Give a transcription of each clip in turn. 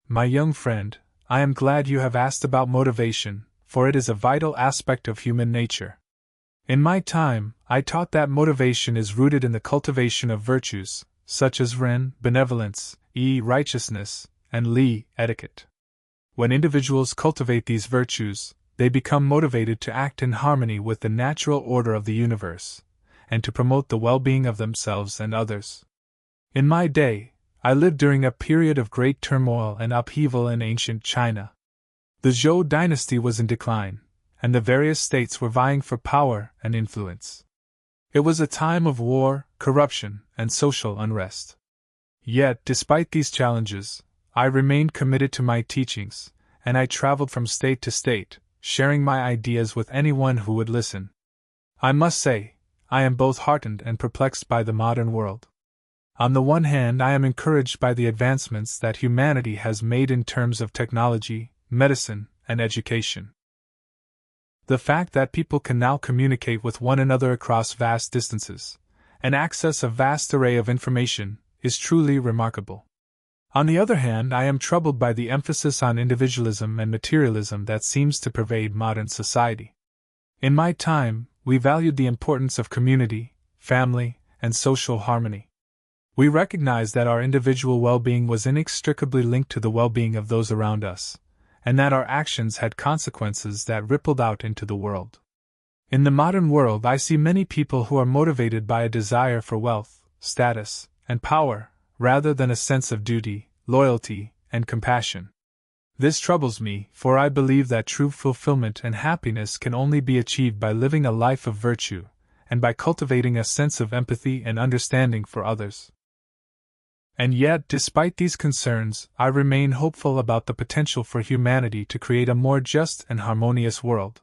My young friend, I am glad you have asked about motivation, for it is a vital aspect of human nature. In my time, I taught that motivation is rooted in the cultivation of virtues, such as ren, benevolence, righteousness, and li, etiquette. When individuals cultivate these virtues, they become motivated to act in harmony with the natural order of the universe, and to promote the well-being of themselves and others. In my day, I lived during a period of great turmoil and upheaval in ancient China. The Zhou dynasty was in decline, and the various states were vying for power and influence. It was a time of war, corruption, and social unrest. Yet, despite these challenges, I remained committed to my teachings, and I traveled from state to state, sharing my ideas with anyone who would listen. I must say, I am both heartened and perplexed by the modern world. On the one hand, I am encouraged by the advancements that humanity has made in terms of technology, medicine, and education. The fact that people can now communicate with one another across vast distances, and access a vast array of information, is truly remarkable. On the other hand, I am troubled by the emphasis on individualism and materialism that seems to pervade modern society. In my time, we valued the importance of community, family, and social harmony. We recognized that our individual well-being was inextricably linked to the well-being of those around us, and that our actions had consequences that rippled out into the world. In the modern world, I see many people who are motivated by a desire for wealth, status, and power, rather than a sense of duty, loyalty, and compassion. This troubles me, for I believe that true fulfillment and happiness can only be achieved by living a life of virtue, and by cultivating a sense of empathy and understanding for others. And yet, despite these concerns, I remain hopeful about the potential for humanity to create a more just and harmonious world.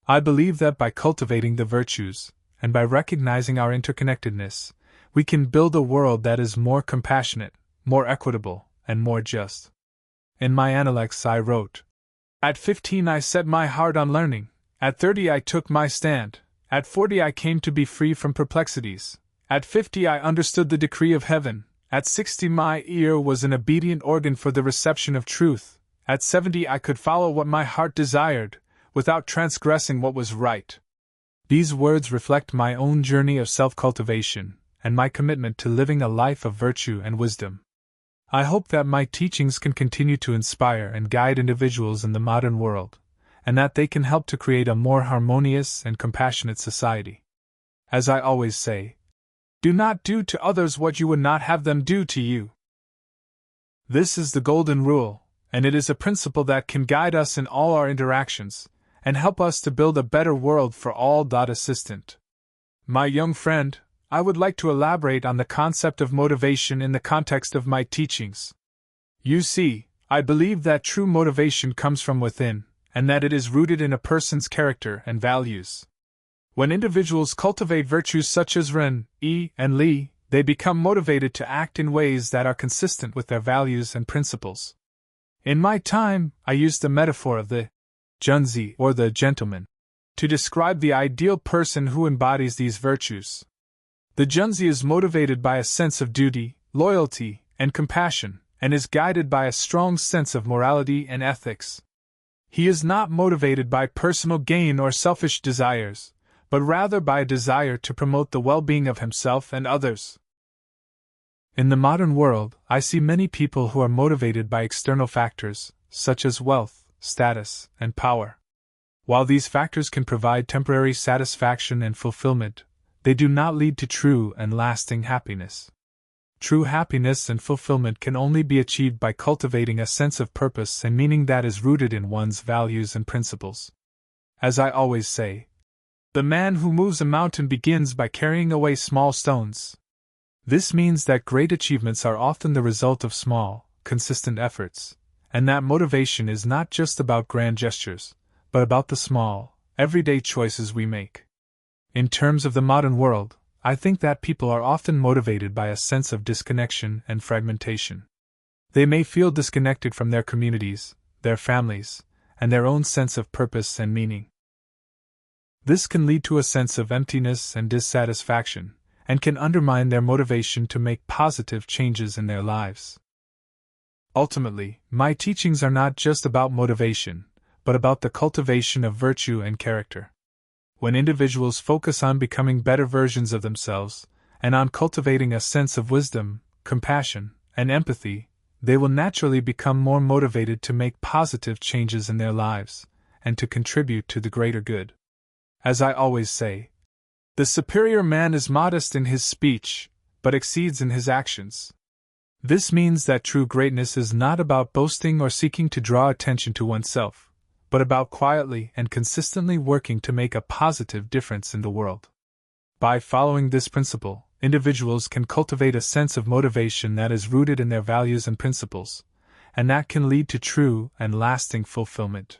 I believe that by cultivating the virtues, and by recognizing our interconnectedness, we can build a world that is more compassionate, more equitable, and more just. In my Analects I wrote, "At 15 I set my heart on learning, at 30 I took my stand, at 40 I came to be free from perplexities, at 50 I understood the decree of heaven, at 60 my ear was an obedient organ for the reception of truth, at 70 I could follow what my heart desired, without transgressing what was right." These words reflect my own journey of self-cultivation, and my commitment to living a life of virtue and wisdom. I hope that my teachings can continue to inspire and guide individuals in the modern world, and that they can help to create a more harmonious and compassionate society. As I always say, do not do to others what you would not have them do to you. This is the golden rule, and it is a principle that can guide us in all our interactions, and help us to build a better world for all. Assistant. My young friend, I would like to elaborate on the concept of motivation in the context of my teachings. You see, I believe that true motivation comes from within, and that it is rooted in a person's character and values. When individuals cultivate virtues such as ren, and li, they become motivated to act in ways that are consistent with their values and principles. In my time, I used the metaphor of the junzi, or the gentleman, to describe the ideal person who embodies these virtues. The junzi is motivated by a sense of duty, loyalty, and compassion, and is guided by a strong sense of morality and ethics. He is not motivated by personal gain or selfish desires, but rather by a desire to promote the well-being of himself and others. In the modern world, I see many people who are motivated by external factors, such as wealth, status, and power. While these factors can provide temporary satisfaction and fulfillment, they do not lead to true and lasting happiness. True happiness and fulfillment can only be achieved by cultivating a sense of purpose and meaning that is rooted in one's values and principles. As I always say, the man who moves a mountain begins by carrying away small stones. This means that great achievements are often the result of small, consistent efforts, and that motivation is not just about grand gestures, but about the small, everyday choices we make. In terms of the modern world, I think that people are often motivated by a sense of disconnection and fragmentation. They may feel disconnected from their communities, their families, and their own sense of purpose and meaning. This can lead to a sense of emptiness and dissatisfaction, and can undermine their motivation to make positive changes in their lives. Ultimately, my teachings are not just about motivation, but about the cultivation of virtue and character. When individuals focus on becoming better versions of themselves, and on cultivating a sense of wisdom, compassion, and empathy, they will naturally become more motivated to make positive changes in their lives, and to contribute to the greater good. As I always say, the superior man is modest in his speech, but exceeds in his actions. This means that true greatness is not about boasting or seeking to draw attention to oneself, but about quietly and consistently working to make a positive difference in the world. By following this principle, individuals can cultivate a sense of motivation that is rooted in their values and principles, and that can lead to true and lasting fulfillment.